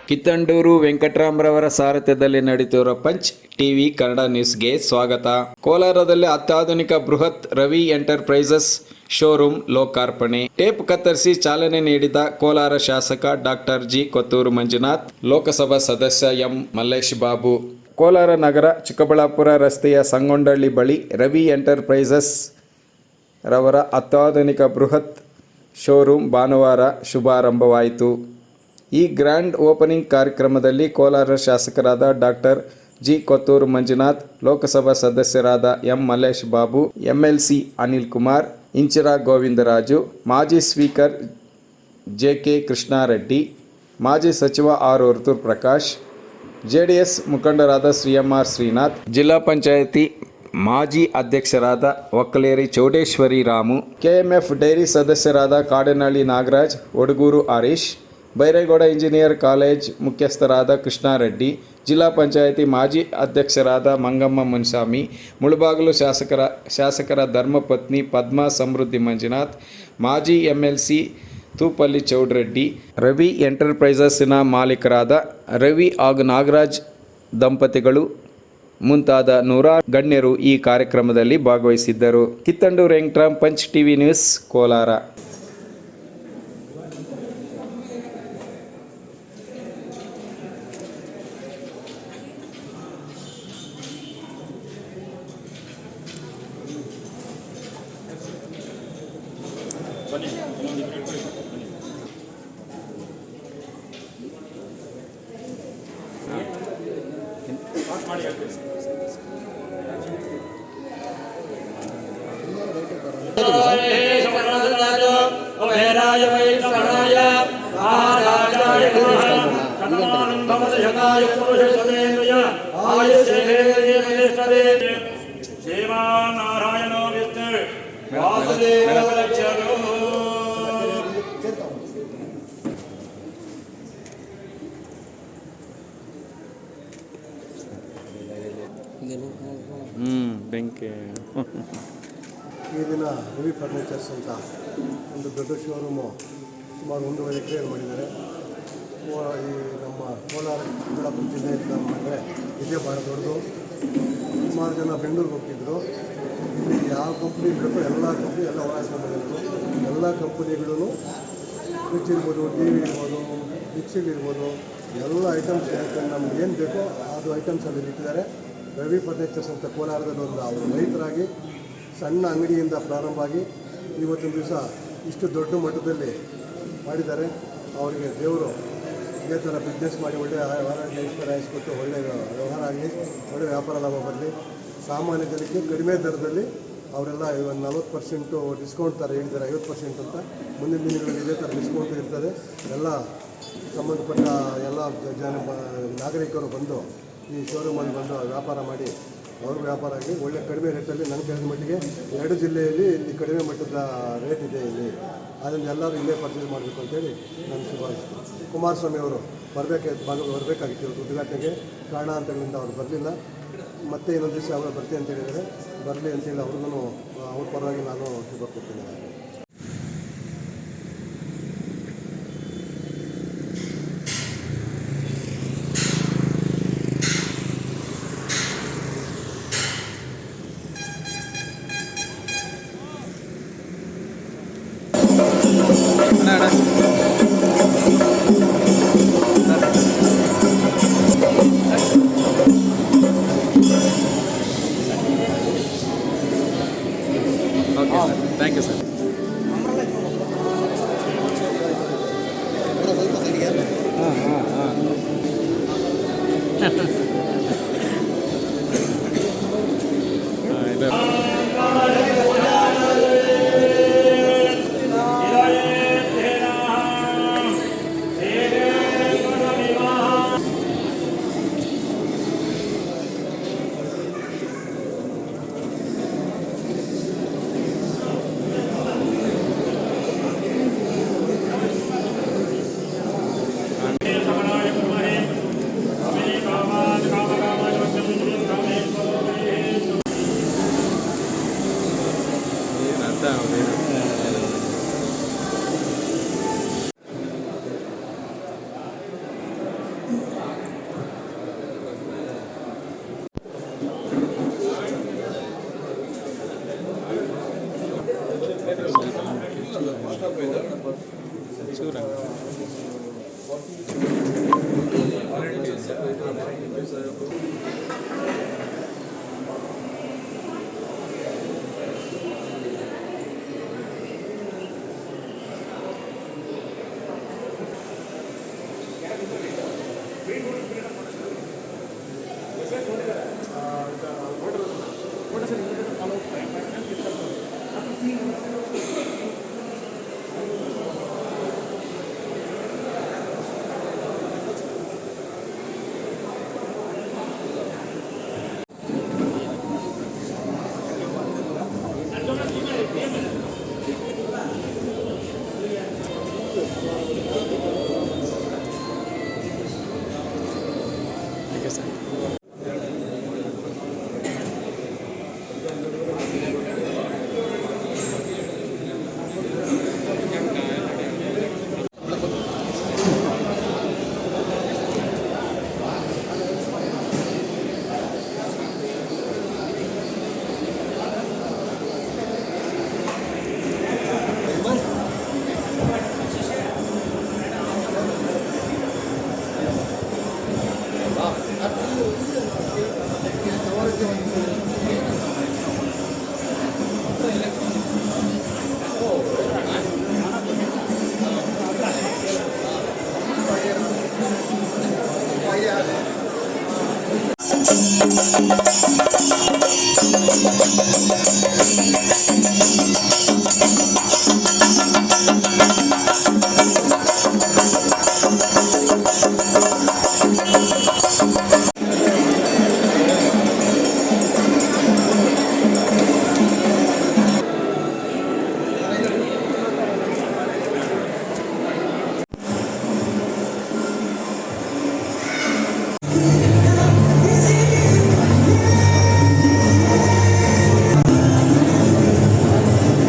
ಕಿತ್ತಂಡೂರು ವೆಂಕಟರಾಮ್ರವರ ಸಾರಥ್ಯದಲ್ಲಿ ನಡೆಯುತ್ತಿರುವ punch TV Kannada ನ್ಯೂಸ್ಗೆ ಸ್ವಾಗತ. ಕೋಲಾರದಲ್ಲಿ ಅತ್ಯಾಧುನಿಕ ಬೃಹತ್ ರವಿ ಎಂಟರ್ಪ್ರೈಸಸ್ ಶೋರೂಮ್ ಲೋಕಾರ್ಪಣೆ. ಟೇಪ್ ಕತ್ತರಿಸಿ ಚಾಲನೆ ನೀಡಿದ ಕೋಲಾರ ಶಾಸಕ ಡಾಕ್ಟರ್ ಜಿ. ಕೊತ್ತೂರು ಮಂಜುನಾಥ್, ಲೋಕಸಭಾ ಸದಸ್ಯ ಎಂ. ಮಲ್ಲೇಶ್ ಬಾಬು. ಕೋಲಾರ ನಗರ ಚಿಕ್ಕಬಳ್ಳಾಪುರ ರಸ್ತೆಯ ಸಂಗೊಂಡಳ್ಳಿ ಬಳಿ ರವಿ ಎಂಟರ್ಪ್ರೈಸಸ್ ರವರ ಅತ್ಯಾಧುನಿಕ ಬೃಹತ್ ಶೋರೂಮ್ ಭಾನುವಾರ ಶುಭಾರಂಭವಾಯಿತು. ಈ ಗ್ರ್ಯಾಂಡ್ ಓಪನಿಂಗ್ ಕಾರ್ಯಕ್ರಮದಲ್ಲಿ ಕೋಲಾರ ಶಾಸಕರಾದ ಡಾಕ್ಟರ್ ಜಿ. ಕೊತ್ತೂರು ಮಂಜುನಾಥ್, ಲೋಕಸಭಾ ಸದಸ್ಯರಾದ ಎಂ. ಮಲ್ಲೇಶ್ ಬಾಬು, ಎಂಎಲ್ಸಿ ಅನಿಲ್ ಕುಮಾರ್, ಇಂಚಿರಾ ಗೋವಿಂದರಾಜು, ಮಾಜಿ ಸ್ಪೀಕರ್ ಜೆ.ಕೆ. ಕೃಷ್ಣಾರೆಡ್ಡಿ, ಮಾಜಿ ಸಚಿವ ಆರ್. ವರ್ತೂರ್ ಪ್ರಕಾಶ್, ಜೆಡಿಎಸ್ ಮುಖಂಡರಾದ ಶ್ರೀ ಶ್ರೀನಾಥ್, ಜಿಲ್ಲಾ ಪಂಚಾಯಿತಿ ಮಾಜಿ ಅಧ್ಯಕ್ಷರಾದ ಒಕ್ಕಲೇರಿ ಚೌಡೇಶ್ವರಿ ರಾಮು, ಕೆಎಂಎಫ್ ಡೈರಿ ಸದಸ್ಯರಾದ ಕಾಡನಹಳ್ಳಿ ನಾಗರಾಜ್, ಒಡಗೂರು ಹರೀಶ್, ಬೈರೇಗೌಡ ಇಂಜಿನಿಯರ್ ಕಾಲೇಜ್ ಮುಖ್ಯಸ್ಥರಾದ ಕೃಷ್ಣಾರೆಡ್ಡಿ, ಜಿಲ್ಲಾ ಪಂಚಾಯಿತಿ ಮಾಜಿ ಅಧ್ಯಕ್ಷರಾದ ಮಂಗಮ್ಮ ಮುನ್ಸ್ವಾಮಿ, ಮುಳಬಾಗಿಲು ಶಾಸಕರ ಧರ್ಮಪತ್ನಿ ಪದ್ಮಾ ಸಮೃದ್ಧಿ ಮಂಜುನಾಥ್, ಮಾಜಿ ಎಂಎಲ್ಸಿ ತೂಪಲ್ಲಿ ಚೌಡರೆಡ್ಡಿ, ರವಿ ಎಂಟರ್ಪ್ರೈಸಸ್ನ ಮಾಲೀಕರಾದ ರವಿ ಹಾಗೂ ನಾಗರಾಜ್ ದಂಪತಿಗಳು ಮುಂತಾದ ನೂರಾರು ಗಣ್ಯರು ಈ ಕಾರ್ಯಕ್ರಮದಲ್ಲಿ ಭಾಗವಹಿಸಿದ್ದರು. Kittandur Venkatram, Punch TV News, Kolar. ಬೆಂಕಿ ಈ ದಿನ ರವಿ ಫರ್ನಿಚರ್ಸ್ ಅಂತ ಒಂದು ದೊಡ್ಡ ಶೋರೂಮು ಸುಮಾರು 1.5 ಎಕರೆ ಮಾಡಿದ್ದಾರೆ. ಈ ನಮ್ಮ ಕೋಲಾರ ಚಿಕ್ಕಬಳ್ಳಾಪುರ ಜಿಲ್ಲೆಯಿಂದ ಮಾಡಿದ್ರೆ ಇದೇ ಭಾಳ ದೊಡ್ಡದು. ಸುಮಾರು ಜನ ಬೆಂಗಳೂರಿಗೆ ಹೋಗ್ತಿದ್ರು. ಇಲ್ಲಿ ಯಾವ ಕಂಪ್ನಿ ಬೇಕೋ ಎಲ್ಲ ಕಂಪ್ನಿ ಎಲ್ಲ ಓಡಾಡ್ಕೊಂಡು ಎಲ್ಲ ಕಂಪ್ನಿಗಳೂ ಫ್ರಿಜ್ ಇರ್ಬೋದು, ಟಿ ವಿ ಇರ್ಬೋದು, ಮಿಕ್ಸಿಗಳಿರ್ಬೋದು, ಎಲ್ಲ ಐಟಮ್ಸ್ ನಮ್ಗೆ ಏನು ಬೇಕೋ ಅದು ಐಟಮ್ಸ್ ಅಲ್ಲಿ ಇಟ್ಟಿದ್ದಾರೆ. ರವಿ ಫರ್ನಿಚರ್ಸ್ ಅಂತ ಕೋಲಾರದಲ್ಲಿ ಒಂದು ಅವರು ರೈತರಾಗಿ ಸಣ್ಣ ಅಂಗಡಿಯಿಂದ ಪ್ರಾರಂಭ ಆಗಿ ಇವತ್ತಿನ ದಿವಸ ಇಷ್ಟು ದೊಡ್ಡ ಮಟ್ಟದಲ್ಲಿ ಮಾಡಿದ್ದಾರೆ. ಅವರಿಗೆ ದೇವರು ಇದೇ ಥರ ಬಿಸ್ನೆಸ್ ಮಾಡಿ ಒಳ್ಳೆಯ ಆಯಿಸ್ಕೊಟ್ಟು ಒಳ್ಳೆಯ ವ್ಯವಹಾರ ಆಗಲಿ, ಒಳ್ಳೆಯ ವ್ಯಾಪಾರ ಲಾಭ ಬರಲಿ. ಸಾಮಾನ್ಯ ಜನಕ್ಕೆ ಕಡಿಮೆ ದರದಲ್ಲಿ ಅವರೆಲ್ಲ 40% ಡಿಸ್ಕೌಂಟ್ ಥರ ಹೇಳಿದ್ದಾರೆ, 50% ಅಂತ. ಮುಂದಿನ ದಿನಗಳಲ್ಲಿ ಇದೇ ಥರ ಡಿಸ್ಕೌಂಟ್ ಇರ್ತದೆ. ಎಲ್ಲ ಸಂಬಂಧಪಟ್ಟ ಎಲ್ಲ ನಾಗರಿಕರು ಬಂದು ಈ ಶೋರೂಮಲ್ಲಿ ಬಂದು ವ್ಯಾಪಾರ ಮಾಡಿ ಅವ್ರ ವ್ಯಾಪಾರ ಆಗಿ ಒಳ್ಳೆ ಕಡಿಮೆ ರೇಟಲ್ಲಿ ನನ್ನ ತಿಳಿದ ಮಟ್ಟಿಗೆ 2 ಜಿಲ್ಲೆಯಲ್ಲಿ ಇಲ್ಲಿ ಕಡಿಮೆ ಮಟ್ಟದ ರೇಟ್ ಇದೆ ಇಲ್ಲಿ. ಅದನ್ನು ಎಲ್ಲರೂ ಇಲ್ಲೇ ಪರ್ಚೇಸ್ ಮಾಡಬೇಕು ಅಂತೇಳಿ ನಾನು ಶುಭಾಯಿಸ್ತೀನಿ. ಕುಮಾರಸ್ವಾಮಿ ಅವರು ಬರಬೇಕಾಗಿತ್ತು ಉದ್ಘಾಟನೆಗೆ, ಕಾರಣಾಂತರಗಳಿಂದ ಅವರು ಬರಲಿಲ್ಲ. ಮತ್ತೆ ಇನ್ನೊಂದು ದಿವಸ ಅವರು ಬರ್ತೀನಿ ಅಂತ ಹೇಳಿದರೆ ಬರಲಿ ಅಂತೇಳಿ ಅವ್ರಿಗೂ ಅವ್ರ ಪರವಾಗಿ ನಾನು ಶುಭ ಕೊಡ್ತೀನಿ. Okay sir, thank you sir.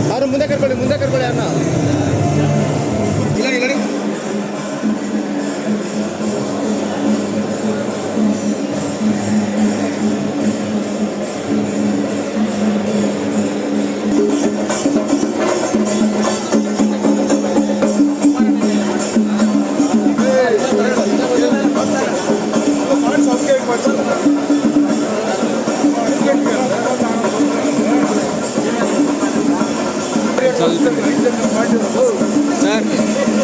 ಯಾರು ಮುಂದೆ ಕರ್ಕೊಳ್ಳಿ ಅಣ್ಣ. ಇಲ್ಲ ಸರ್